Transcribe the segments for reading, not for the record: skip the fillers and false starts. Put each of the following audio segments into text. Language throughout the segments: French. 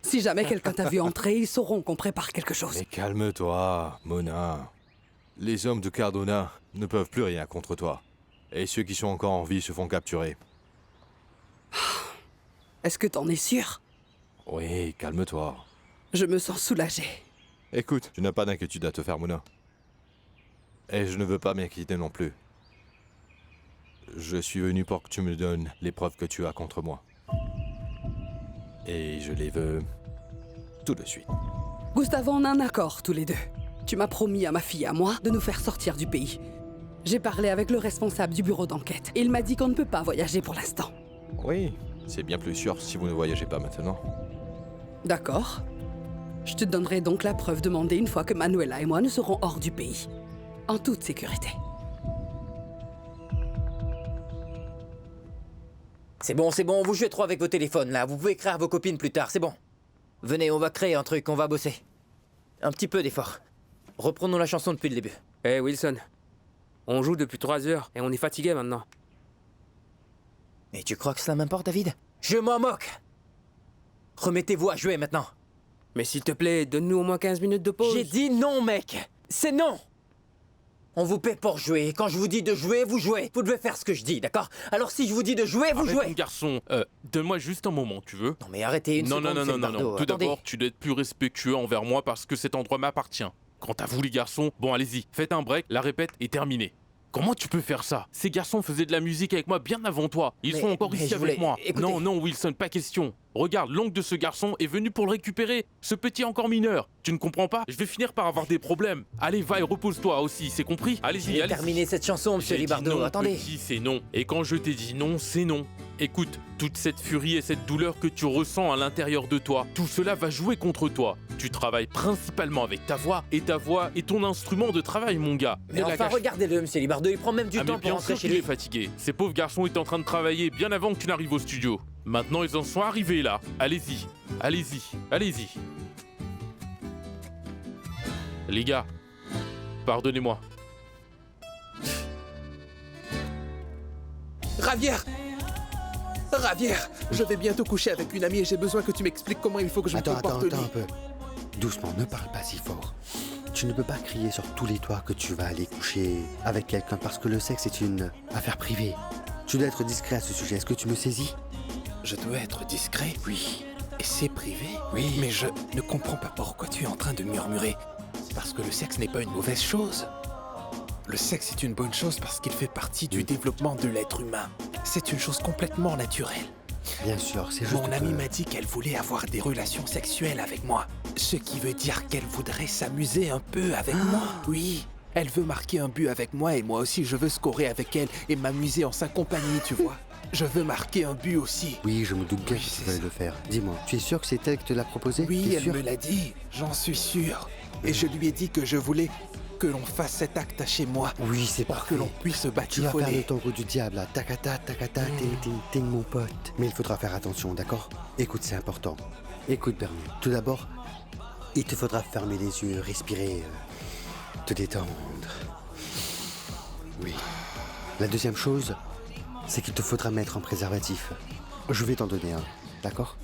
Si jamais quelqu'un t'a vu entrer, ils sauront qu'on prépare quelque chose. Mais calme-toi, Mona. Les hommes de Cardona ne peuvent plus rien contre toi. Et ceux qui sont encore en vie se font capturer. Est-ce que t'en es sûr? Oui, calme-toi. Je me sens soulagée. Écoute, tu n'as pas d'inquiétude à te faire, Mona. Et je ne veux pas m'inquiéter non plus. Je suis venu pour que tu me donnes les preuves que tu as contre moi. Et je les veux tout de suite. Gustavo, on a un accord tous les deux. Tu m'as promis à ma fille et à moi de nous faire sortir du pays. J'ai parlé avec le responsable du bureau d'enquête. Il m'a dit qu'on ne peut pas voyager pour l'instant. Oui, c'est bien plus sûr si vous ne voyagez pas maintenant. D'accord. Je te donnerai donc la preuve demandée une fois que Manuela et moi nous serons hors du pays. En toute sécurité. C'est bon, vous jouez trop avec vos téléphones, là. Vous pouvez écrire à vos copines plus tard, c'est bon. Venez, on va créer un truc, on va bosser. Un petit peu d'effort. Reprenons la chanson depuis le début. Hé Wilson, on joue depuis 3 heures et on est fatigué maintenant. Et tu crois que cela m'importe, David? Je m'en moque. Remettez-vous à jouer maintenant. Mais s'il te plaît, donne-nous au moins 15 minutes de pause. J'ai dit non, mec. C'est non. On vous paie pour jouer. Quand je vous dis de jouer, vous jouez. Vous devez faire ce que je dis, d'accord? Alors si je vous dis de jouer, vous jouez. Mon garçon, donne-moi juste un moment, tu veux? Non mais arrêtez une Non, seconde, non, c'est non, non, Bardo. non. Tout Attendez. d'abord, tu dois être plus respectueux envers moi parce que cet endroit m'appartient. Quant à vous, les garçons, bon, allez-y, faites un break, la répète est terminée. Comment tu peux faire ça? Ces garçons faisaient de la musique avec moi bien avant toi. Ils sont encore ici avec moi. Écoutez. Non, non, Wilson, pas question. Regarde, l'oncle de ce garçon est venu pour le récupérer. Ce petit encore mineur. Tu ne comprends pas? Je vais finir par avoir des problèmes. Allez, va et repose-toi aussi, c'est compris? Allez-y, J'ai allez-y. terminé cette chanson, monsieur J'ai dit Libardo. non, Attendez. petit, c'est non. Et quand je t'ai dit non, c'est non. Écoute, toute cette furie et cette douleur que tu ressens à l'intérieur de toi, tout cela va jouer contre toi. Tu travailles principalement avec ta voix est ton instrument de travail, mon gars. Mais Ne la enfin, gâche- regardez-le, monsieur Libardo. Il prend même du Ah, temps mais pour bien rentrer sûr chez qu'il lui. est fatigué. Ces pauvres garçons étaient en train de travailler bien avant que tu n'arrives au studio. Maintenant, ils en sont arrivés là. Allez-y, allez-y, allez-y. Les gars, pardonnez-moi. Javier, je vais bientôt coucher avec une amie et j'ai besoin que tu m'expliques comment il faut que je me Attends comporte au lit. un peu. Doucement, ne parle pas si fort. Tu ne peux pas crier sur tous les toits que tu vas aller coucher avec quelqu'un parce que le sexe est une affaire privée. Tu dois être discret à ce sujet, est-ce que tu me saisis? Je dois être discret? Oui. Et c'est privé? Oui. Mais je ne comprends pas pourquoi tu es en train de murmurer. Parce que le sexe n'est pas une mauvaise chose. Le sexe est une bonne chose parce qu'il fait partie du développement de l'être humain. C'est une chose complètement naturelle. Bien sûr, c'est juste Mon amie que- m'a dit qu'elle voulait avoir des relations sexuelles avec moi. Ce qui veut dire qu'elle voudrait s'amuser un peu avec moi. Oui, elle veut marquer un but avec moi et moi aussi je veux scorer avec elle et m'amuser en sa compagnie, tu vois. Je veux marquer un but aussi. Oui, je me doute bien Oui, que tu c'est veux ça. le faire. Dis-moi, tu es sûr que c'est elle qui te l'a proposé? Oui, T'es elle sûr? me l'a dit, j'en suis sûr. Et je lui ai dit que je voulais que l'on fasse cet acte chez moi. Oui, c'est Pour que parfait. l'on puisse se Tu vas faire le batifoler. tango du diable, là. Takata, takata, ting, ting, ting, mon pote. Mais il faudra faire attention, d'accord? Écoute, c'est important. Écoute, Bernie. Tout d'abord, il te faudra fermer les yeux, respirer, te détendre. Oui. La deuxième chose, c'est qu'il te faudra mettre un préservatif. Je vais t'en donner un, d'accord?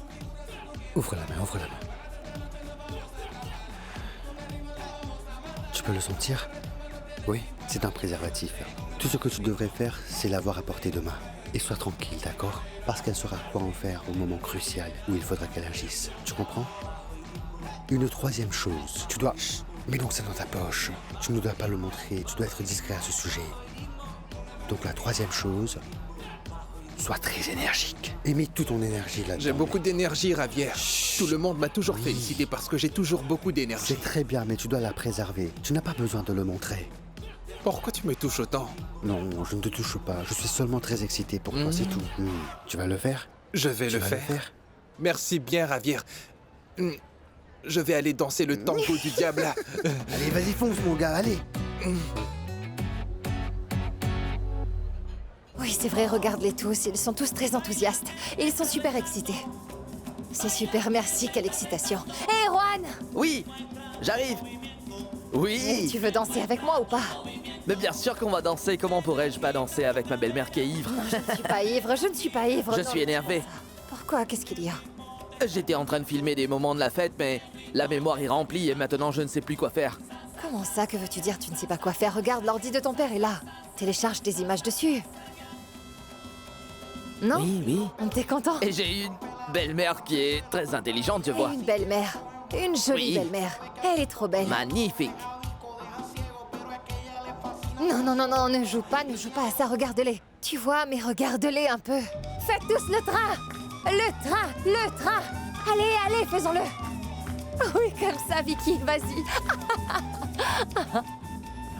Ouvre la main, ouvre la main. Tu peux le sentir? Oui, c'est un préservatif. Tout ce que tu devrais faire, c'est l'avoir à portée de main. Et sois tranquille, d'accord? Parce qu'elle saura quoi en faire au moment crucial où il faudra qu'elle agisse. Tu comprends? Une troisième chose, tu dois... Chut, mets donc ça dans ta poche. Tu ne dois pas le montrer, tu dois être discret à ce sujet. Donc la troisième chose, sois très énergique. Et mets toute ton énergie là-dedans. J'ai beaucoup mec. d'énergie, Javier. Tout le monde m'a toujours Oui. félicité parce que j'ai toujours beaucoup d'énergie. C'est très bien, mais tu dois la préserver. Tu n'as pas besoin de le montrer. Pourquoi tu me touches autant? Non, je ne te touche pas. Je suis seulement très excité pour toi, c'est tout. Tu vas le faire? Je vais Tu le vas faire. Merci bien, Javier. Je vais aller danser le tango du diable là. Allez, vas-y, fonce, mon gars, allez. Oui, c'est vrai, regarde-les tous. Ils sont tous très enthousiastes. Et ils sont super excités. C'est super, merci, quelle excitation. Hé, Juan! Oui, j'arrive. Oui, Tu veux danser avec moi ou pas? mais bien sûr qu'on va danser. Comment pourrais-je pas danser avec ma belle-mère qui est ivre? Non, je ne suis pas ivre, je ne suis pas ivre. Je non, suis énervé. Pourquoi? Qu'est-ce qu'il y a? J'étais en train de filmer des moments de la fête, mais la mémoire est remplie et maintenant je ne sais plus quoi faire. Comment ça, que veux-tu dire tu ne sais pas quoi faire? Regarde, l'ordi de ton père est là. Télécharge des images dessus. Non? Oui. T'es content? Et j'ai une belle-mère qui est très intelligente, je Et vois. une belle-mère. Une jolie Oui. belle-mère. Elle est trop belle. Magnifique. Non, ne joue pas à ça, regarde-les. Tu vois, mais regarde-les un peu. Faites tous le train! Le train! Allez, faisons-le! Oui, comme ça, Vicky, vas-y.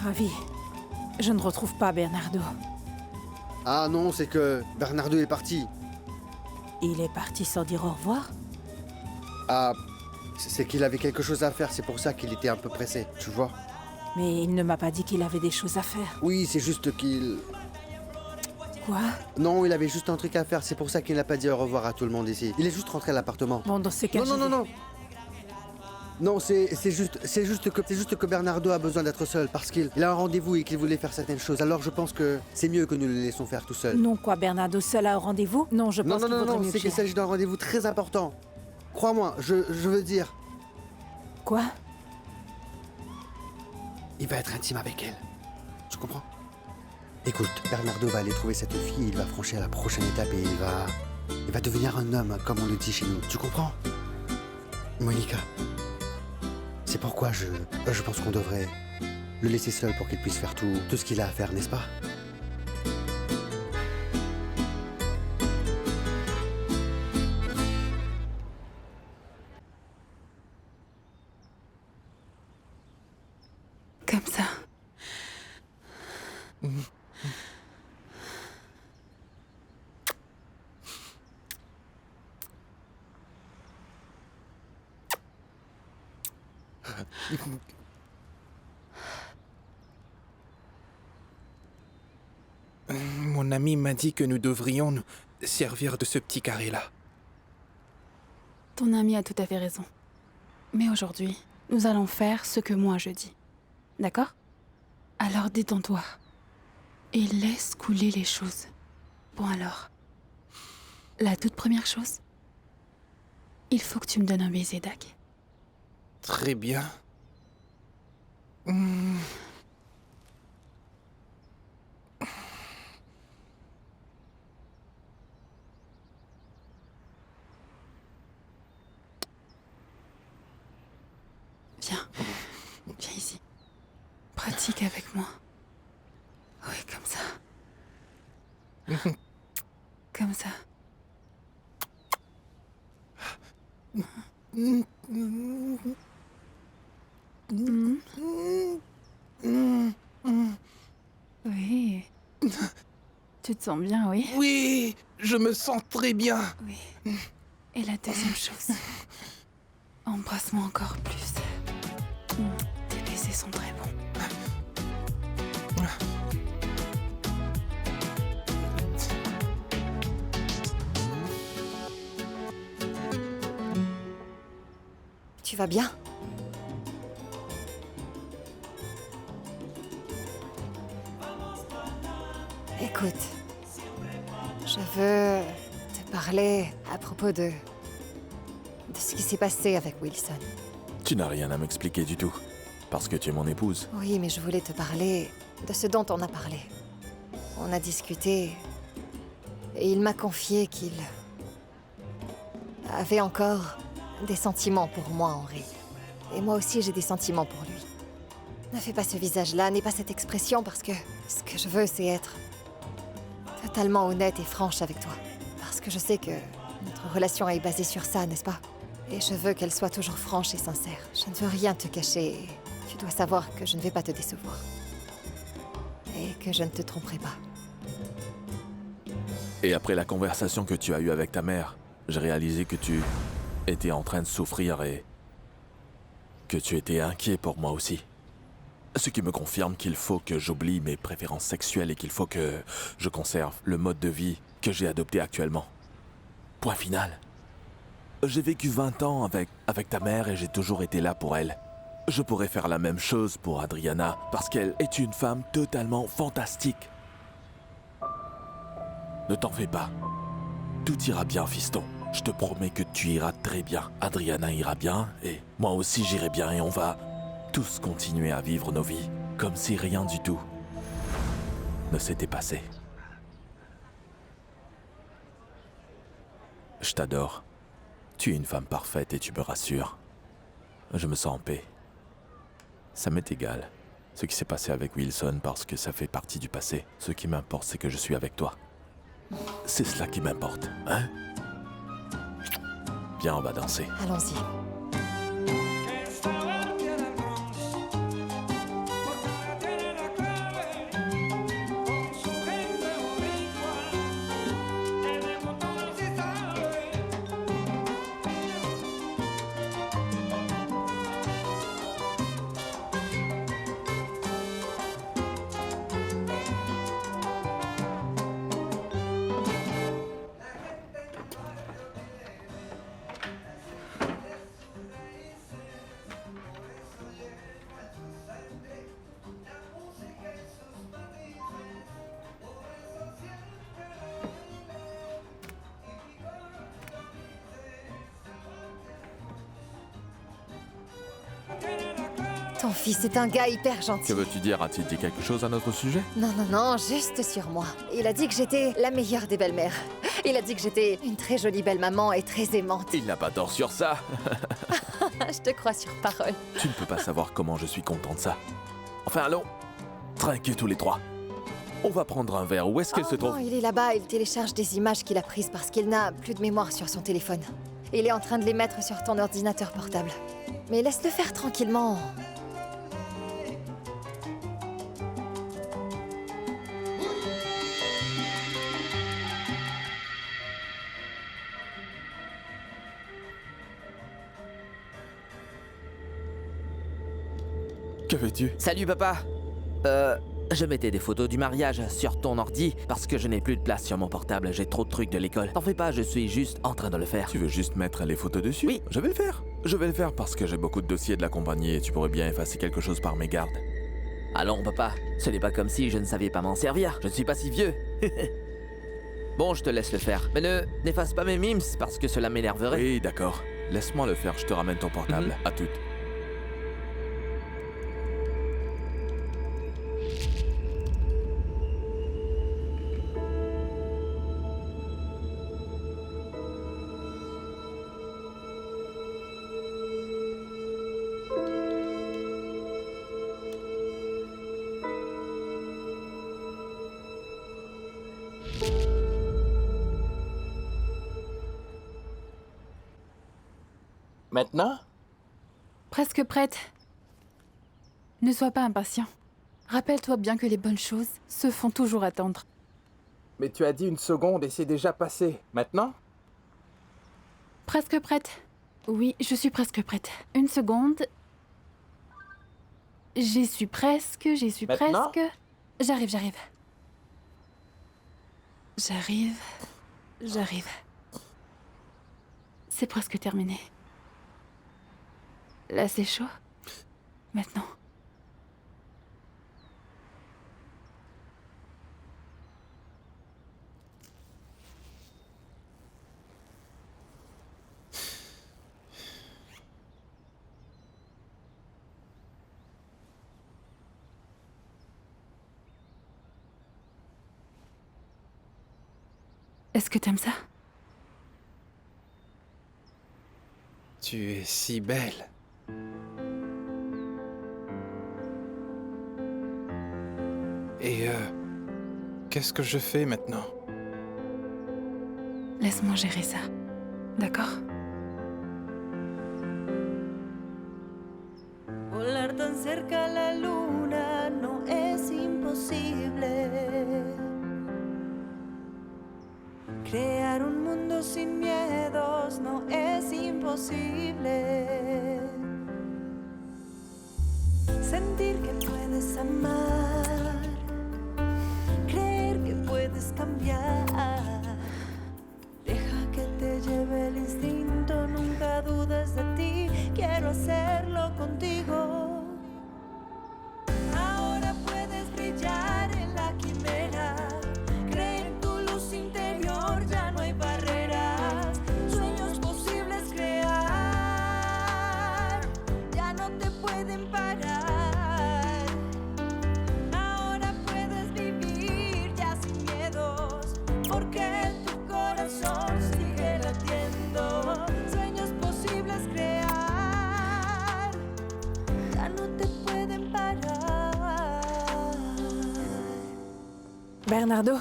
Ravi. Je ne retrouve pas Bernardo. Ah non, c'est que Bernardo est parti. Il est parti sans dire au revoir? Ah, c'est qu'il avait quelque chose à faire, c'est pour ça qu'il était un peu pressé, tu vois. Mais il ne m'a pas dit qu'il avait des choses à faire. Oui, c'est juste qu'il... Quoi? Non, il avait juste un truc à faire, c'est pour ça qu'il n'a pas dit au revoir à tout le monde ici. Il est juste rentré à l'appartement. Bon, dans ces cas, Non. Non, c'est juste que Bernardo a besoin d'être seul parce qu'il a un rendez-vous et qu'il voulait faire certaines choses. Alors je pense que c'est mieux que nous le laissons faire tout seul. Non, quoi, Bernardo seul a un rendez-vous? Non, je pense qu'il vaudrait mieux c'est qu'il que- s'agit d'un rendez-vous très important. Crois-moi, je veux dire, Quoi? il va être intime avec elle. Tu comprends? Écoute, Bernardo va aller trouver cette fille, il va franchir la prochaine étape et il va devenir un homme, comme on le dit chez nous. Tu comprends? Monica, c'est pourquoi je pense qu'on devrait le laisser seul pour qu'il puisse faire tout ce qu'il a à faire, n'est-ce pas? Comme ça. Mon ami m'a dit que nous devrions nous servir de ce petit carré-là. Ton ami a tout à fait raison. Mais aujourd'hui, nous allons faire ce que moi je dis. D'accord? Alors détends-toi. Et laisse couler les choses. Bon alors. La toute première chose. Il faut que tu me donnes un baiser, Dak. Très bien. Viens. Viens ici. Pratique avec moi. Oui, comme ça. Comme ça. Oui. Tu te sens bien, oui? Oui, je me sens très bien. Oui. Et la deuxième chose. Embrasse-moi encore plus. Tes baisers sont très bons. Tu vas bien? Écoute, je veux te parler à propos de ce qui s'est passé avec Wilson. Tu n'as rien à m'expliquer du tout, parce que tu es mon épouse. Oui, mais je voulais te parler de ce dont on a parlé. On a discuté et il m'a confié qu'il avait encore des sentiments pour moi, Henri. Et moi aussi, j'ai des sentiments pour lui. Ne fais pas ce visage-là, n'aie pas cette expression, parce que ce que je veux, c'est être totalement honnête et franche avec toi. Parce que je sais que notre relation est basée sur ça, n'est-ce pas? Et je veux qu'elle soit toujours franche et sincère. Je ne veux rien te cacher et tu dois savoir que je ne vais pas te décevoir. Et que je ne te tromperai pas. Et après la conversation que tu as eue avec ta mère, j'ai réalisé que tu étais en train de souffrir et que tu étais inquiet pour moi aussi. Ce qui me confirme qu'il faut que j'oublie mes préférences sexuelles et qu'il faut que je conserve le mode de vie que j'ai adopté actuellement. Point final. J'ai vécu 20 ans avec ta mère et j'ai toujours été là pour elle. Je pourrais faire la même chose pour Adriana parce qu'elle est une femme totalement fantastique. Ne t'en fais pas. Tout ira bien, fiston. Je te promets que tu iras très bien. Adriana ira bien et moi aussi j'irai bien et on va tous continuer à vivre nos vies comme si rien du tout ne s'était passé. Je t'adore. Tu es une femme parfaite et tu me rassures. Je me sens en paix. Ça m'est égal, ce qui s'est passé avec Wilson, parce que ça fait partie du passé. Ce qui m'importe, c'est que je suis avec toi. C'est cela qui m'importe, hein? Viens, on va danser. Allons-y. Ton fils est un gars hyper gentil. Que veux-tu dire? A-t-il dit quelque chose à notre sujet? Non, non, non, juste sur moi. Il a dit que j'étais la meilleure des belles-mères. Il a dit que j'étais une très jolie belle-maman et très aimante. Il n'a pas tort sur ça. Je te crois sur parole. Tu ne peux pas savoir comment je suis content de ça. Enfin, allons, trinquez tous les trois. On va prendre un verre. Où est-ce qu'elle se trouve? Non, il est là-bas, il télécharge des images qu'il a prises parce qu'il n'a plus de mémoire sur son téléphone. Il est en train de les mettre sur ton ordinateur portable. Mais laisse-le faire tranquillement. Que veux-tu? Salut papa. Je mettais des photos du mariage sur ton ordi parce que je n'ai plus de place sur mon portable, j'ai trop de trucs de l'école. T'en fais pas, je suis juste en train de le faire. Tu veux juste mettre les photos dessus? Oui. Je vais le faire. Je vais le faire parce que j'ai beaucoup de dossiers de la compagnie et tu pourrais bien effacer quelque chose par mégarde. Allons papa, ce n'est pas comme si je ne savais pas m'en servir, je ne suis pas si vieux. Bon, je te laisse le faire, mais n'efface pas mes memes parce que cela m'énerverait. Oui, d'accord. Laisse-moi le faire, je te ramène ton portable. À toutes. Maintenant? Presque prête. Ne sois pas impatient. Rappelle-toi bien que les bonnes choses se font toujours attendre. Mais tu as dit une seconde et c'est déjà passé. Maintenant? Presque prête. Oui, je suis presque prête. Une seconde. J'y suis presque, Maintenant? presque. J'arrive. J'arrive. C'est presque terminé. Là, c'est chaud. Maintenant. Est-ce que t'aimes ça? Tu es si belle. Et qu'est-ce que je fais maintenant? Laisse-moi gérer ça. D'accord? Volar tan cerca a la luna no es imposible. Crear un mundo sin miedos no es imposible. Sentir que puedes amar, creer que puedes cambiar. Deja que te lleve el instinto, nunca dudes de ti. Quiero hacerlo contigo. Ahora puedes brillar en la quimera. Cree en tu luz interior, ya no hay barreras. Sueña Bernardo.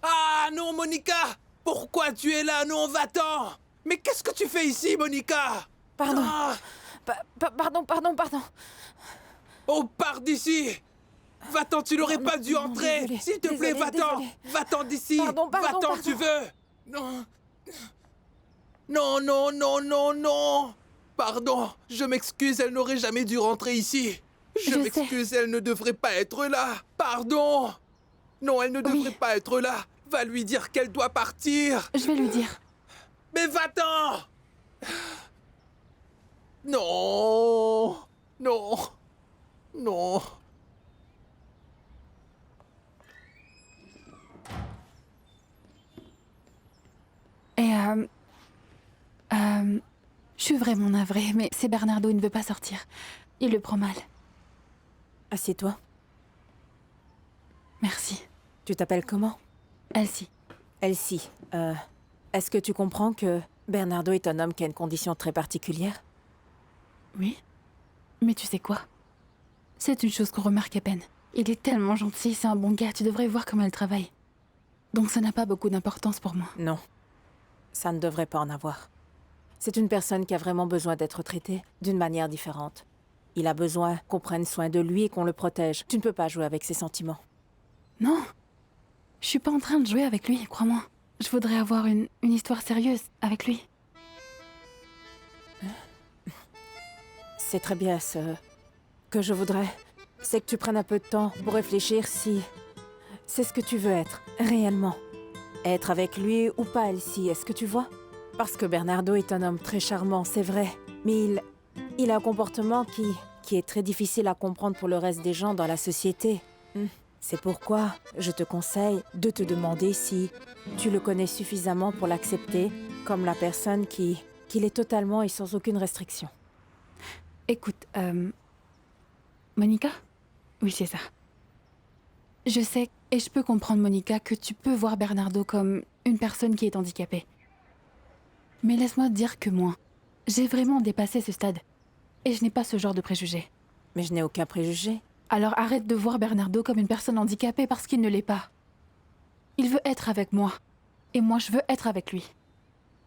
Ah non, Monica! Pourquoi tu es là? Non, va-t'en! Mais qu'est-ce que tu fais ici, Monica? Pardon. Ah. Pardon. Oh, pars d'ici! Va-t'en, tu n'aurais pas dû entrer! Désolée, S'il te plaît, va-t'en! désolée. Va-t'en d'ici! Pardon. Va-t'en, tu veux! Non! Non! Pardon, je m'excuse, elle n'aurait jamais dû rentrer ici. Je m'excuse, elle ne devrait pas être là. Pardon! Non, elle ne devrait pas être là. Va lui dire qu'elle doit partir. Je vais lui dire. Mais va-t'en! Non! Et je suis vraiment navrée, mais c'est Bernardo, il ne veut pas sortir. Il le prend mal. Assieds-toi. Merci. Tu t'appelles comment? Elsie. Elsie. Est-ce que tu comprends que Bernardo est un homme qui a une condition très particulière? Oui. Mais tu sais quoi? C'est une chose qu'on remarque à peine. Il est tellement gentil, c'est un bon gars, tu devrais voir comment il travaille. Donc ça n'a pas beaucoup d'importance pour moi. Non. Ça ne devrait pas en avoir. C'est une personne qui a vraiment besoin d'être traitée d'une manière différente. Il a besoin qu'on prenne soin de lui et qu'on le protège. Tu ne peux pas jouer avec ses sentiments. Non. Je suis pas en train de jouer avec lui, crois-moi. Je voudrais avoir une histoire sérieuse avec lui. C'est très bien ce que je voudrais. C'est que tu prennes un peu de temps pour réfléchir si c'est ce que tu veux être, réellement. Être avec lui ou pas, Elsie, est-ce que tu vois? Parce que Bernardo est un homme très charmant, c'est vrai. Mais il a un comportement qui est très difficile à comprendre pour le reste des gens dans la société. C'est pourquoi je te conseille de te demander si tu le connais suffisamment pour l'accepter comme la personne qu'il est totalement et sans aucune restriction. Écoute, Monica? Oui, c'est ça. Je sais, et je peux comprendre, Monica, que tu peux voir Bernardo comme une personne qui est handicapée. Mais laisse-moi te dire que moi, j'ai vraiment dépassé ce stade. Et je n'ai pas ce genre de préjugés. Mais je n'ai aucun préjugé. Alors arrête de voir Bernardo comme une personne handicapée parce qu'il ne l'est pas. Il veut être avec moi. Et moi, je veux être avec lui.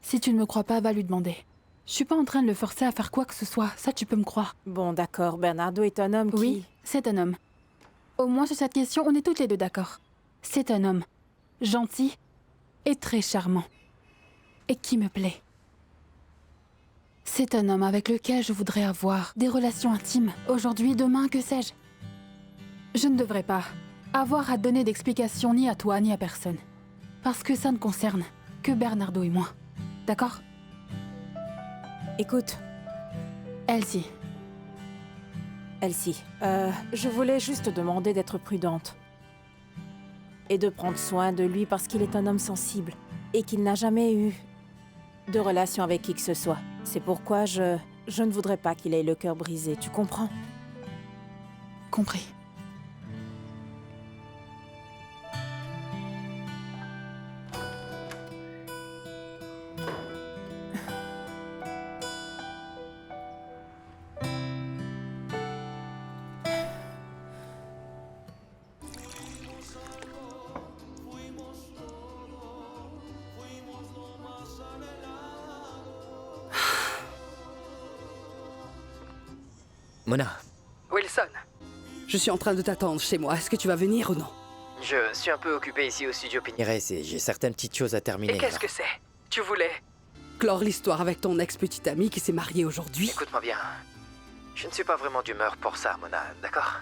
Si tu ne me crois pas, va lui demander. Je suis pas en train de le forcer à faire quoi que ce soit, ça tu peux me croire. Bon, d'accord, Bernardo est un homme qui... Oui, c'est un homme. Au moins sur cette question, on est toutes les deux d'accord. C'est un homme. Gentil et très charmant. Et qui me plaît. C'est un homme avec lequel je voudrais avoir des relations intimes. Aujourd'hui, demain, que sais-je? Je ne devrais pas avoir à donner d'explications ni à toi ni à personne. Parce que ça ne concerne que Bernardo et moi. D'accord? Écoute. Elsie. Elsie, je voulais juste te demander d'être prudente. Et de prendre soin de lui parce qu'il est un homme sensible. Et qu'il n'a jamais eu de relation avec qui que ce soit. C'est pourquoi je ne voudrais pas qu'il ait le cœur brisé, tu comprends? Compris. Mona. Wilson, je suis en train de t'attendre chez moi. Est-ce que tu vas venir ou non? Je suis un peu occupé ici au studio Pinières et j'ai certaines petites choses à terminer. Et qu'est-ce que c'est? Tu voulais clore l'histoire avec ton ex-petite amie qui s'est mariée aujourd'hui? Écoute-moi bien. Je ne suis pas vraiment d'humeur pour ça, Mona, d'accord?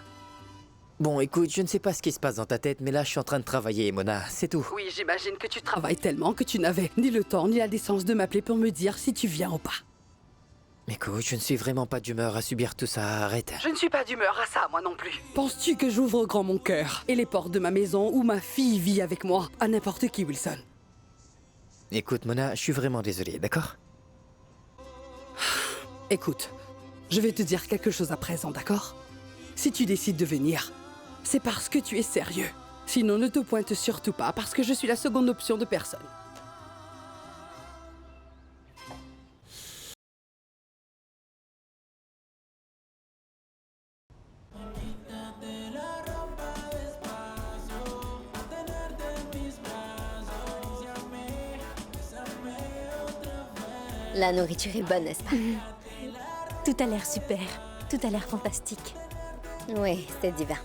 Bon, écoute, je ne sais pas ce qui se passe dans ta tête, mais là, je suis en train de travailler, Mona, c'est tout. Oui, j'imagine que tu travailles tellement que tu n'avais ni le temps ni la décence de m'appeler pour me dire si tu viens ou pas. Écoute, je ne suis vraiment pas d'humeur à subir tout ça, arrête. Je ne suis pas d'humeur à ça, moi non plus. Penses-tu que j'ouvre grand mon cœur et les portes de ma maison où ma fille vit avec moi à n'importe qui, Wilson? Écoute, Mona, je suis vraiment désolé, d'accord? Écoute, je vais te dire quelque chose à présent, d'accord? Si tu décides de venir, c'est parce que tu es sérieux. Sinon, ne te pointe surtout pas parce que je suis la seconde option de personne. La nourriture est bonne, n'est-ce pas? Tout a l'air super. Tout a l'air fantastique. Oui, c'est divin.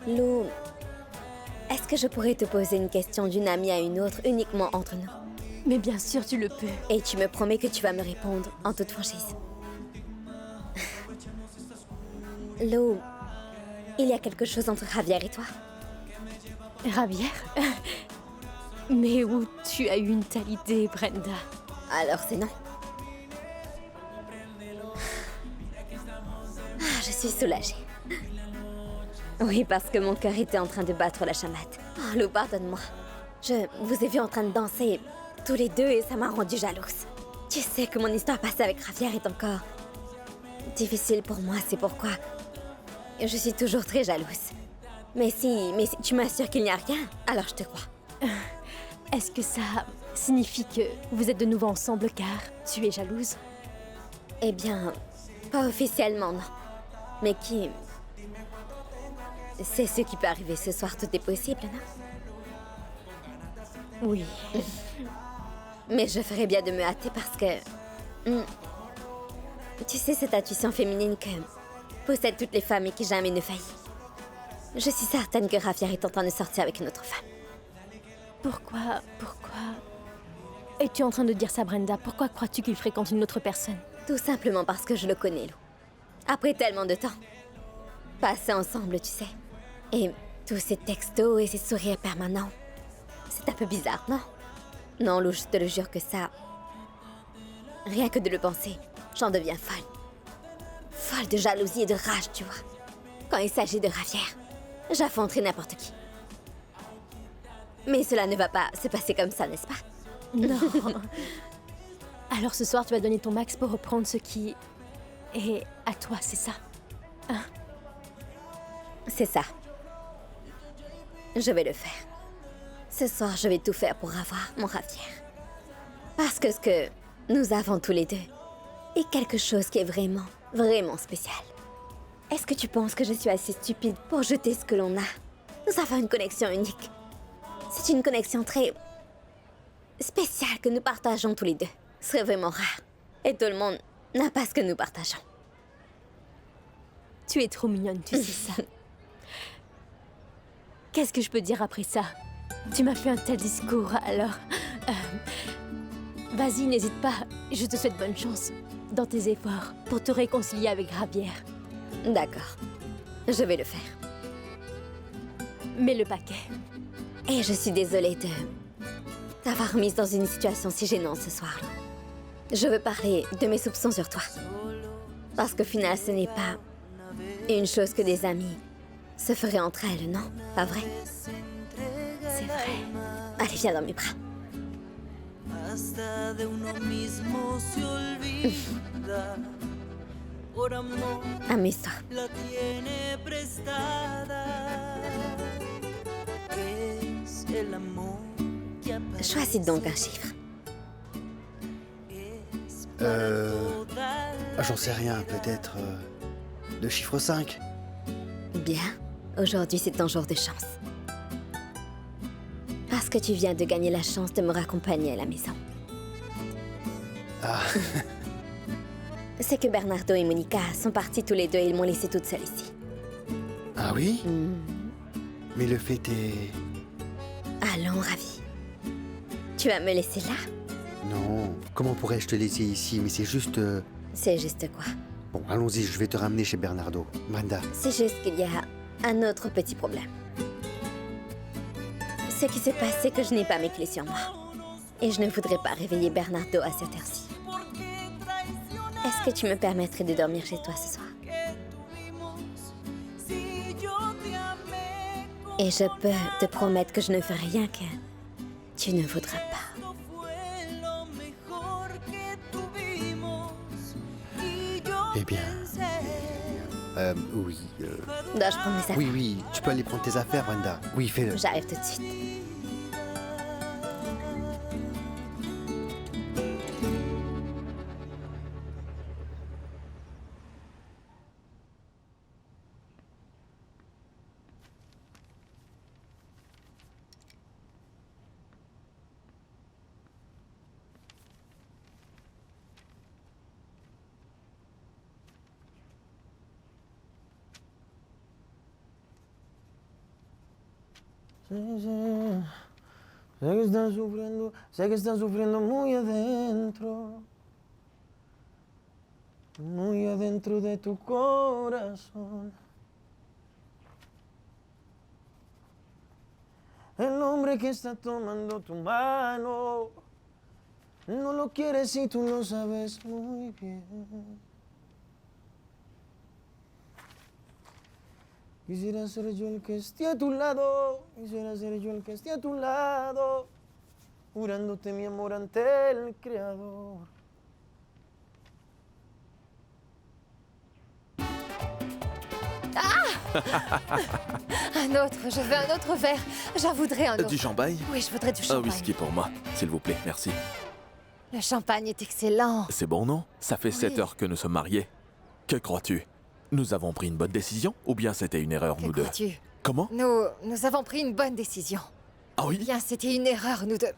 Lou, est-ce que je pourrais te poser une question d'une amie à une autre uniquement entre nous? Mais bien sûr, tu le peux. Et tu me promets que tu vas me répondre en toute franchise. Lou, il y a quelque chose entre Javier et toi? Javier? Mais où tu as eu une telle idée, Brenda? Alors c'est non. Ah, je suis soulagée. Oui, parce que mon cœur était en train de battre la chamade. Oh, Lou, pardonne-moi. Je vous ai vu en train de danser tous les deux et ça m'a rendue jalouse. Tu sais que mon histoire passée avec Javier est encore difficile pour moi, c'est pourquoi je suis toujours très jalouse. Mais si tu m'assures qu'il n'y a rien, alors je te crois. Est-ce que ça signifie que vous êtes de nouveau ensemble car tu es jalouse? Eh bien, pas officiellement, non. Mais qui... C'est ce qui peut arriver ce soir, tout est possible, non? Oui. Mais je ferais bien de me hâter parce que... Tu sais cette intuition féminine que possèdent toutes les femmes et qui jamais ne faillit. Je suis certaine que Javier est en train de sortir avec une autre femme. Pourquoi es-tu en train de dire ça, Brenda? Pourquoi crois-tu qu'il fréquente une autre personne? Tout simplement parce que je le connais, Lou. Après tellement de temps. Passé ensemble, tu sais. Et tous ces textos et ces sourires permanents. C'est un peu bizarre, non? Non, Lou, je te le jure que ça... Rien que de le penser, j'en deviens folle. Folle de jalousie et de rage, tu vois. Quand il s'agit de Javier, j'affronterai n'importe qui. Mais cela ne va pas se passer comme ça, n'est-ce pas? Non. Alors ce soir, tu vas donner ton max pour reprendre ce qui est à toi, c'est ça? Hein? C'est ça. Je vais le faire. Ce soir, je vais tout faire pour avoir mon Javier. Parce que ce que nous avons tous les deux est quelque chose qui est vraiment, vraiment spécial. Est-ce que tu penses que je suis assez stupide pour jeter ce que l'on a? Nous avons une connexion unique. C'est une connexion très spéciale que nous partageons tous les deux. Ce serait vraiment rare. Et tout le monde n'a pas ce que nous partageons. Tu es trop mignonne, tu sais ça. Qu'est-ce que je peux dire après ça? Tu m'as fait un tel discours, alors... Vas-y, n'hésite pas. Je te souhaite bonne chance dans tes efforts pour te réconcilier avec Javier. D'accord. Je vais le faire. Mets le paquet. Et je suis désolée de t'avoir mise dans une situation si gênante ce soir. Je veux parler de mes soupçons sur toi. Parce qu'au final, ce n'est pas une chose que des amis se feraient entre elles, non? Pas vrai? C'est vrai. Allez, viens dans mes bras. Amuse-toi. Choisis donc un chiffre. J'en sais rien, peut-être... le chiffre 5. Bien. Aujourd'hui, c'est ton jour de chance. Parce que tu viens de gagner la chance de me raccompagner à la maison. Ah. C'est que Bernardo et Monica sont partis tous les deux et ils m'ont laissée toute seule ici. Ah oui? Mais le fait est... Allons, Ravi. Tu vas me laisser là? Non, comment pourrais-je te laisser ici? Mais c'est juste... C'est juste quoi? Bon, allons-y, je vais te ramener chez Bernardo. Brenda. C'est juste qu'il y a un autre petit problème. Ce qui se passe, c'est que je n'ai pas mes clés sur moi. Et je ne voudrais pas réveiller Bernardo à cette heure-ci. Est-ce que tu me permettrais de dormir chez toi ce soir? Et je peux te promettre que je ne ferai rien que tu ne voudras pas. Eh bien... oui... Dois-je prendre mes affaires? Oui, tu peux aller prendre tes affaires, Brenda. Oui, fais-le. J'arrive tout de suite. Sé que estás sufriendo muy adentro de tu corazón. El hombre que está tomando tu mano no lo quieres y tú lo sabes muy bien. Quisiera ser yo el que esté a tu lado, quisiera ser yo el que esté a tu lado, jurándote mi amor ante el Creador. Un autre, je veux un autre verre. J'en voudrais un autre. Du champagne? Oui, je voudrais du Un champagne. whisky pour moi, s'il vous plaît, merci. Le champagne est excellent. C'est bon, non? Ça fait Oui. 7 heures que nous sommes mariés. Que crois-tu? Nous avons pris une bonne décision ou bien c'était une erreur, nous deux? Crois-tu? Comment? Nous avons pris une bonne décision. Ah oui? Bien, c'était une erreur, nous deux.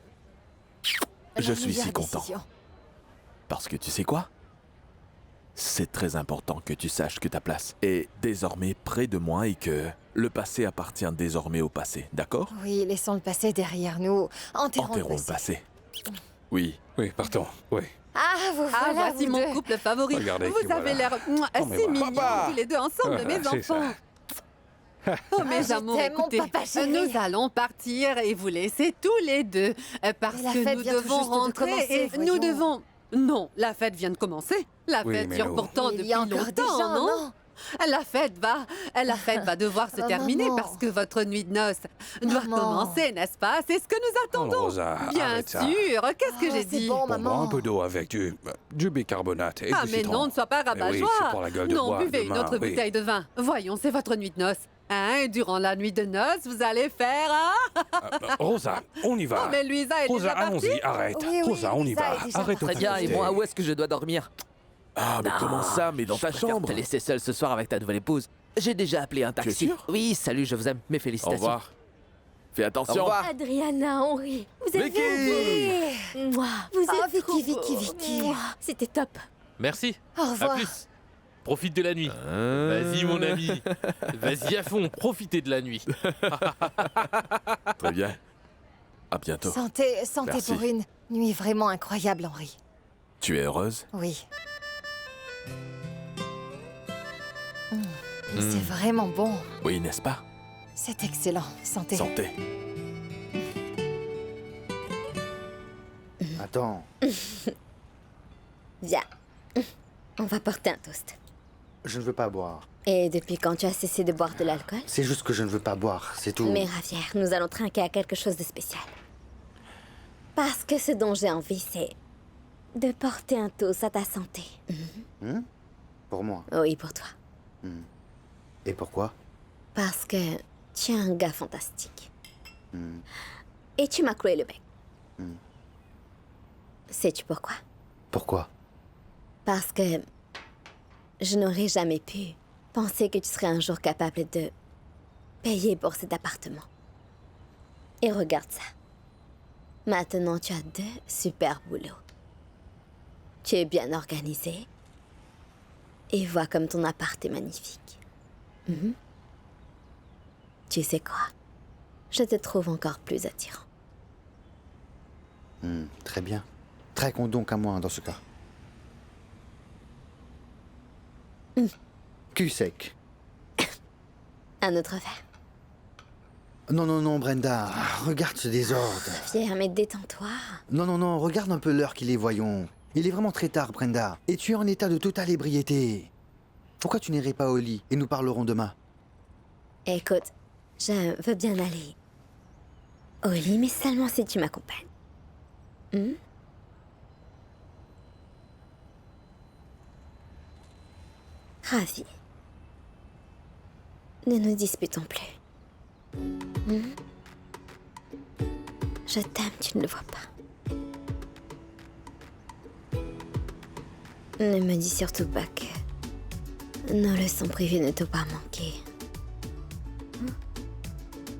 Je La suis si meilleure content. décision. Parce que tu sais quoi? C'est très important que tu saches que ta place est désormais près de moi et que le passé appartient désormais au passé, d'accord? Oui, laissons le passé derrière nous. Enterrons Enterrons le le passé. passé. Oui. Oui, partons. Oui. Ah, vous voilà, voici vous mon deux. couple favori. Regardez qui Vous avez voilà. l'air mais si voilà. mignons Papa tous les deux ensemble, Ah, mes c'est ça. enfants. Oh mes je amours, t'aime, mon écoutez, papa chéri. nous allons partir et vous laisser tous les deux parce Mais la que fête nous vient tout devons juste de rentrer commencer, et nous voyons. devons... Non, la fête vient de commencer. La Oui, fête mais dure nous- pourtant Il depuis y a encore des longtemps, gens, non? La fête va devoir se Oh, terminer maman. parce que votre nuit de noces doit Maman. commencer, n'est-ce pas? C'est ce que nous attendons. Oh, Rosa, Bien arrête ça. sûr. Qu'est-ce que Oh, j'ai c'est dit? bon, Pour moi, maman. un peu d'eau avec du bicarbonate et Ah du mais citron. non, ne sois pas Eh oui, rabat-joie. c'est pour la gueule de Non, bois buvez une demain, autre oui. bouteille de vin. Voyons, c'est votre nuit de noces. Hein, et durant la nuit de noces, vous allez faire... Rosa, on y va. Oh, mais Louisa est Rosa, déjà partie. allons-y, arrête. Oui, oui, Rosa, on y Lisa va. est déjà Arrête de Très bien, et t'inquiéter. moi, où est-ce que je dois dormir? Ah, mais comment ça? Mais dans ta Je préfère chambre? te laisser seul ce soir avec ta nouvelle épouse. J'ai déjà appelé un taxi. sûr? Oui, salut, je vous aime. Mes Au félicitations. revoir. Fais Au attention. revoir. Adriana, Henri, vous êtes Vicky! Moi, vous Oh, êtes trop Vicky, beaux. Vicky, Vicky. Mouah, c'était top. Merci. Au À revoir. plus. Profite de la nuit. Vas-y, mon ami. Vas-y à fond, profitez de la nuit. Très bien. À bientôt. Santé Merci. pour une nuit vraiment incroyable, Henri. Tu es heureuse? Oui. C'est vraiment bon. Oui, n'est-ce pas? C'est excellent. Santé. Santé. Attends, Viens. On va porter un toast. je ne veux pas boire. Et depuis quand tu as cessé de boire de l'alcool? C'est juste que je ne veux pas boire, c'est tout. Mais Javier, nous allons trinquer à quelque chose de spécial. Parce que ce dont j'ai envie, c'est de porter un toast à ta santé. Pour moi. Oui, pour toi. Et pourquoi? Parce que tu es un gars fantastique. Et tu m'as cloué le bec. Sais-tu pourquoi? Pourquoi? Parce que je n'aurais jamais pu penser que tu serais un jour capable de payer pour cet appartement. Et regarde ça. Maintenant, tu as 2 super boulots. Tu es bien organisé. Et vois comme ton appart est magnifique. Tu sais quoi? Je te trouve encore plus attirant. Très bien. Traque donc à moi dans ce cas. Cul sec. Un autre verre. Non, non, non, Brenda. Regarde ce désordre. Pierre, mais détends-toi. Non, non, non, regarde un peu l'heure qu'il est, voyons. Il est vraiment très tard, Brenda. Et tu es en état de totale ébriété. Pourquoi tu n'irais pas au lit et nous parlerons demain? Écoute, je veux bien aller au lit, mais seulement si tu m'accompagnes. Ravi. Ne nous disputons plus. Je t'aime, tu ne le vois pas. Ne me dis surtout pas que nos leçons privées ne t'ont pas manqué.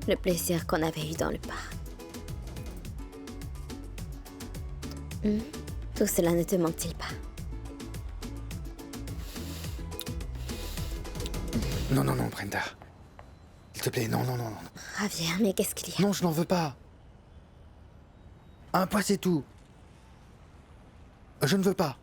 Le plaisir qu'on avait eu dans le parc. Tout cela ne te manque-t-il pas? Non, non, non, Brenda. S'il te plaît, non, non, non, non. Javier, mais qu'est-ce qu'il y a? Non, je n'en veux pas. Un point, c'est tout. Je ne veux pas.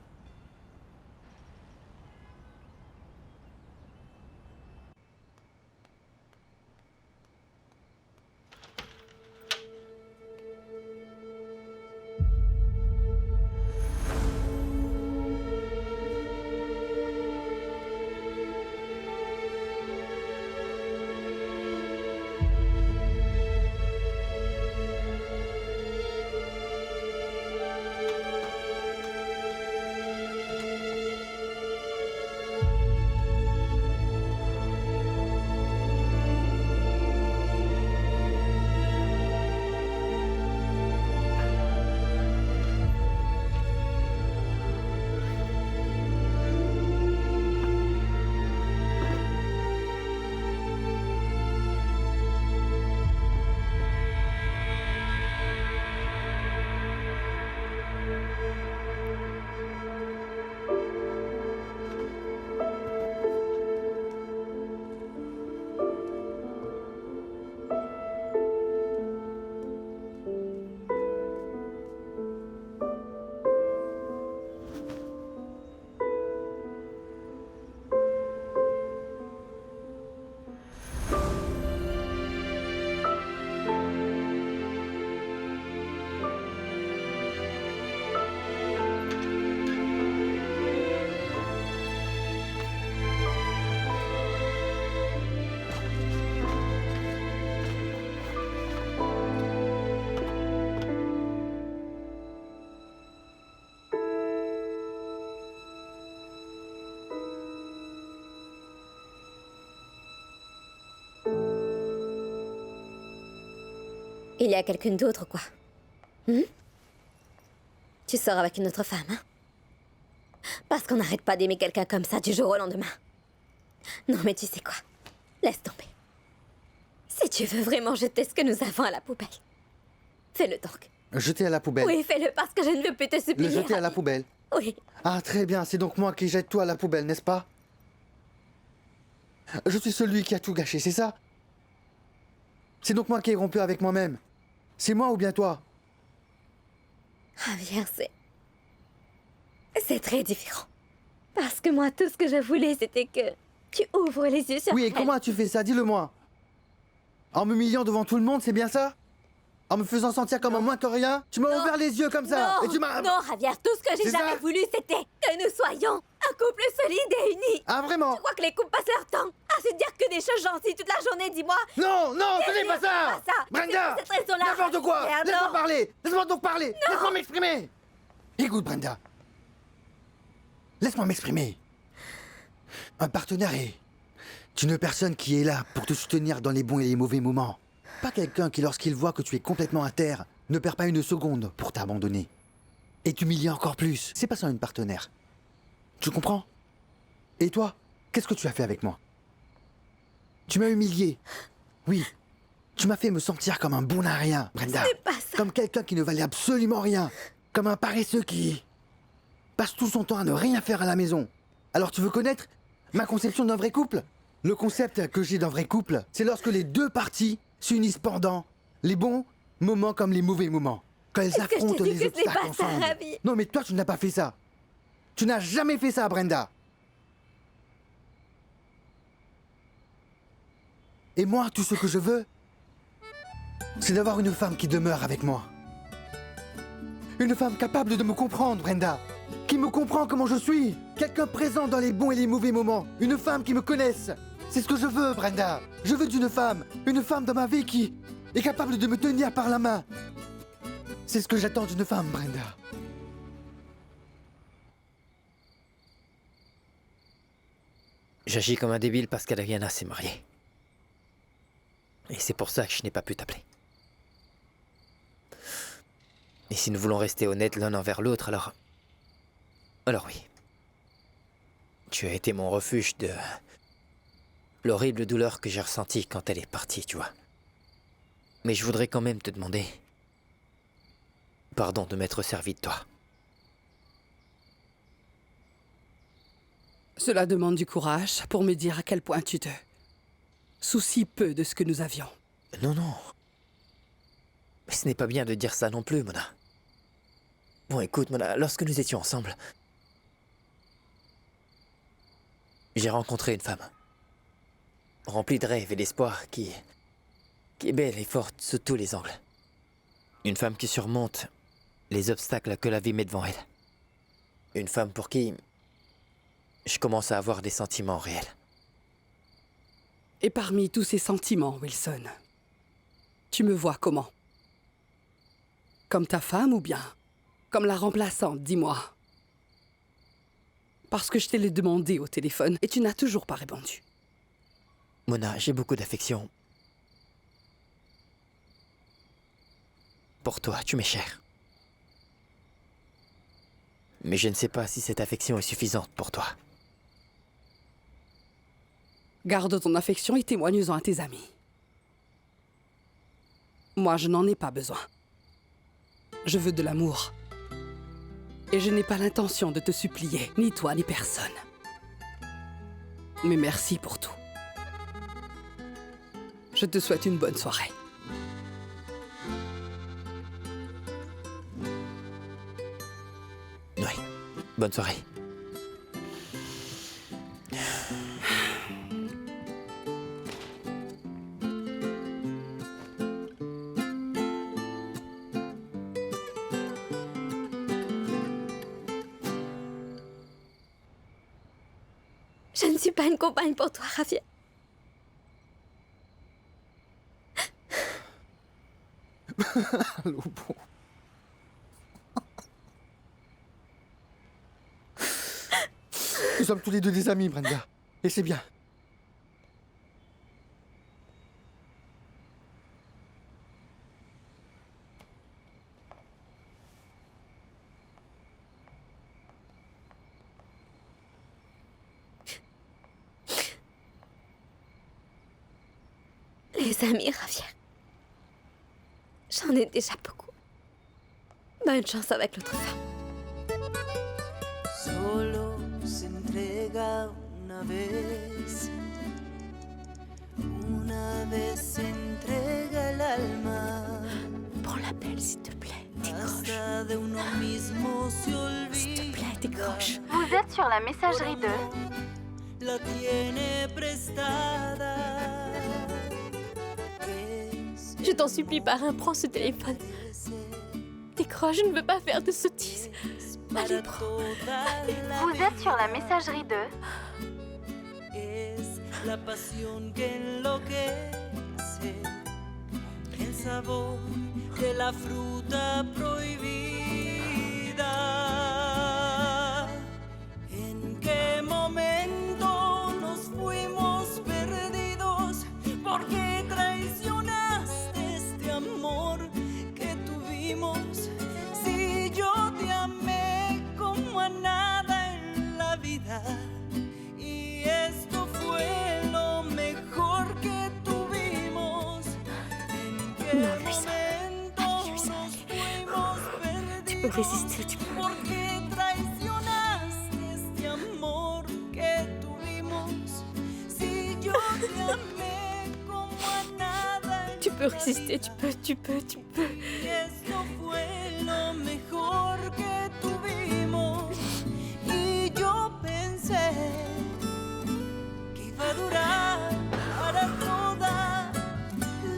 Il y a quelqu'un d'autre, quoi. Tu sors avec une autre femme, hein? Parce qu'on n'arrête pas d'aimer quelqu'un comme ça du jour au lendemain. Non, mais tu sais quoi? Laisse tomber. Si tu veux vraiment jeter ce que nous avons à la poubelle, fais-le donc. Jeter à la poubelle. Oui, fais-le parce que je ne veux plus te supplier. Le jeter à la poubelle. Oui. Ah, très bien, c'est donc moi qui jette tout à la poubelle, n'est-ce pas? Je suis celui qui a tout gâché, c'est ça? C'est donc moi qui ai rompu avec moi-même. C'est moi ou bien toi? Javier, c'est très différent. Parce que moi, tout ce que je voulais, c'était que tu ouvres les yeux sur Oui, et elle. comment as-tu fait ça? Dis-le-moi. En m'humiliant devant tout le monde, c'est bien ça? En me faisant sentir comme un moins que rien? Tu m'as ouvert les yeux comme ça. Non, Et tu m'as... non, Javier, tout ce que j'ai C'est jamais ça voulu, c'était que nous soyons un couple solide et uni. Ah, vraiment? Tu crois que les couples passent leur temps à se dire que des choses gentilles toute la journée, dis-moi? Non, non, ce n'est pas ça! Brenda! C'est cette raison-là. N'importe quoi! Javier, Laisse-moi non. parler! Laisse-moi donc parler! Non. Laisse-moi m'exprimer! Écoute, Brenda. Laisse-moi m'exprimer. Un partenaire est une personne qui est là pour te soutenir dans les bons et les mauvais moments. Pas quelqu'un qui, lorsqu'il voit que tu es complètement à terre, ne perd pas une seconde pour t'abandonner. Et t'humilier encore plus. C'est pas ça une partenaire. Tu comprends? Et toi, qu'est-ce que tu as fait avec moi? Tu m'as humilié. Oui. Tu m'as fait me sentir comme un bon à rien, Brenda. C'est pas ça. Comme quelqu'un qui ne valait absolument rien. Comme un paresseux qui passe tout son temps à ne rien faire à la maison. Alors tu veux connaître ma conception d'un vrai couple? Le concept que j'ai d'un vrai couple, c'est lorsque les deux parties s'unissent pendant les bons moments comme les mauvais moments. Quand elles Est-ce que je te affrontent dis les que ce n'est obstacles pas ça, ensemble. Ravi? Non mais toi tu n'as pas fait ça. Tu n'as jamais fait ça, Brenda. Et moi, tout ce que je veux, c'est d'avoir une femme qui demeure avec moi. Une femme capable de me comprendre, Brenda. Qui me comprend comment je suis. Quelqu'un présent dans les bons et les mauvais moments. Une femme qui me connaisse. C'est ce que je veux, Brenda. Je veux d'une femme. Une femme dans ma vie qui est capable de me tenir par la main. C'est ce que j'attends d'une femme, Brenda. J'agis comme un débile parce qu'Adriana s'est mariée. Et c'est pour ça que je n'ai pas pu t'appeler. Et si nous voulons rester honnêtes l'un envers l'autre, alors... Alors oui. Tu as été mon refuge de... l'horrible douleur que j'ai ressentie quand elle est partie, tu vois. Mais je voudrais quand même te demander... pardon de m'être servi de toi. Cela demande du courage pour me dire à quel point tu te soucies peu de ce que nous avions. Non, non. Mais ce n'est pas bien de dire ça non plus, Mona. Bon, écoute, Mona, lorsque nous étions ensemble, j'ai rencontré une femme. Remplie de rêves et d'espoir qui est belle et forte sous tous les angles. Une femme qui surmonte les obstacles que la vie met devant elle. Une femme pour qui je commence à avoir des sentiments réels. Et parmi tous ces sentiments, Wilson, tu me vois comment? Comme ta femme ou bien comme la remplaçante, dis-moi. Parce que je t'ai le demandé au téléphone et tu n'as toujours pas répondu. Mona, j'ai beaucoup d'affection. Pour toi, tu m'es chère. Mais je ne sais pas si cette affection est suffisante pour toi. Garde ton affection et témoigne-en à tes amis. Moi, je n'en ai pas besoin. Je veux de l'amour. Et je n'ai pas l'intention de te supplier, ni toi, ni personne. Mais merci pour tout. Je te souhaite une bonne soirée. Oui, bonne soirée. Je ne suis pas une compagne pour toi, Javier. Lobo. Nous sommes tous les deux des amis, Brenda. Et c'est bien. Les amis, Javier. J'en ai déjà beaucoup. Bonne chance avec l'autre femme. Solo se entrega una vez se entrega el alma. Prends l'appel, s'il te plaît. Hasta de uno mismo se olvida. S'il te plaît, décroche. Vous êtes sur la messagerie de... La tiene prestada. Je t'en supplie, parrain, prends ce téléphone. Décroche, je ne veux pas faire de sottises. Allez, prends. Vous êtes sur la messagerie de... Es la pasión que enloquece, el sabor de la fruta prohibida. ¿En qué momento nos fuimos perdidos? ¿Por qué traicionaste este amor que tuvimos? Si yo te amé como a nada en la vida. Y esto fue lo mejor que tuvimos. ¿En qué momento nos fuimos perdidos? ¿Por qué traicionaste este amor que tuvimos? Si yo te amé como a nada en Tu peux résister, tu peux. y esto fue lo mejor que tuvimos. Y yo pensé que iba a durar para toda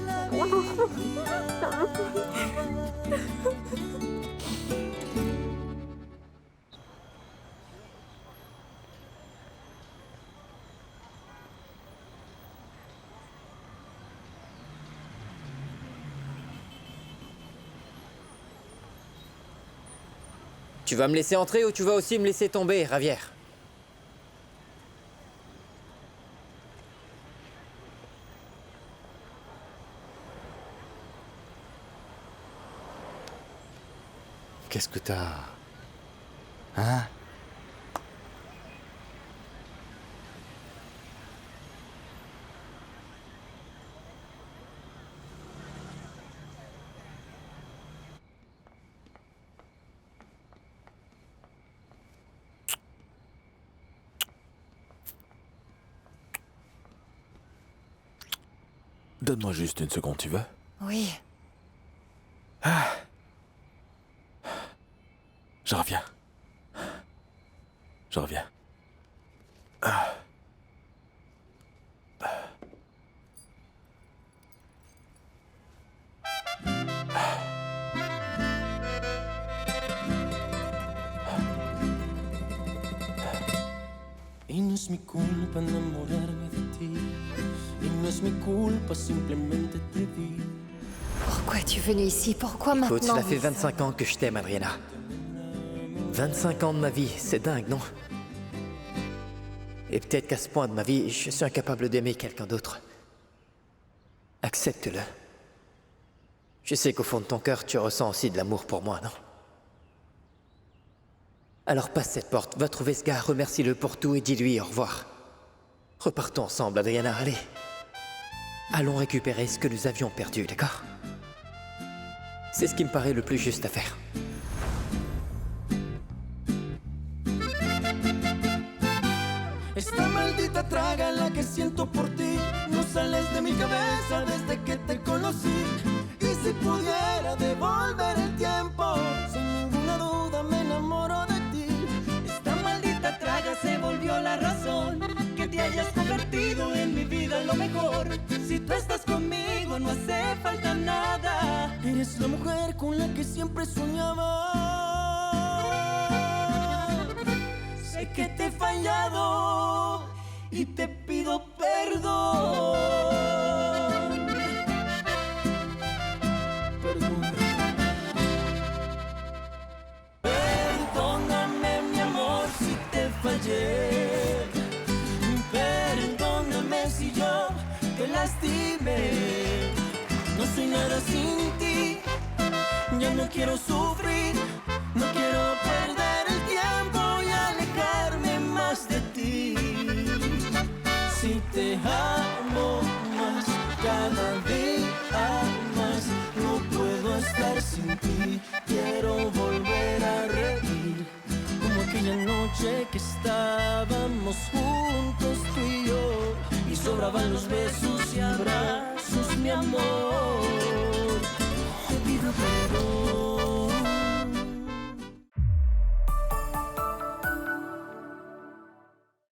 la vida. Tu vas me laisser entrer ou tu vas aussi me laisser tomber, Javier? Qu'est-ce que t'as? Hein? Donne-moi juste une seconde, tu veux? Oui. Je reviens. Je reviens. Y no es mi culpa enamorarme de ti. Y no es mi culpa, simplemente te vi. Pourquoi es-tu venu ici? Pourquoi maintenant? Écoute, cela fait 25 ans que je t'aime, Adriana. 25 ans de ma vie, c'est dingue, non? Et peut-être qu'à ce point de ma vie, je suis incapable d'aimer quelqu'un d'autre. Accepte-le. Je sais qu'au fond de ton cœur, tu ressens aussi de l'amour pour moi, non? Alors passe cette porte, va trouver ce gars, remercie-le pour tout et dis-lui au revoir. Repartons ensemble, Adriana, allez. Allons récupérer ce que nous avions perdu, d'accord? C'est ce qui me paraît le plus juste à faire. Esta maldita traga la que siento por ti. No sales de mi cabeza desde que te conocí. Y si pudiera devolver el tiempo, sin ninguna duda me enamoro de ti. Esta maldita traga se volvió la razón que te hayas convertido en mi vida lo mejor. Si tú estás conmigo no hace falta nada. Eres la mujer con la que siempre soñaba. Sé que te he fallado y te pido perdón. Perdóname, mi amor, si te fallé. Perdóname si yo te lastimé. No soy nada sin ti. Ya no quiero sufrir. No quiero perder el tiempo y alejarme más de ti. Si te amo más, cada día más, no puedo estar sin ti. Quiero volver a reír, como aquella noche que estábamos juntos tú y yo. Y sobraban los besos y abrazos, mi amor.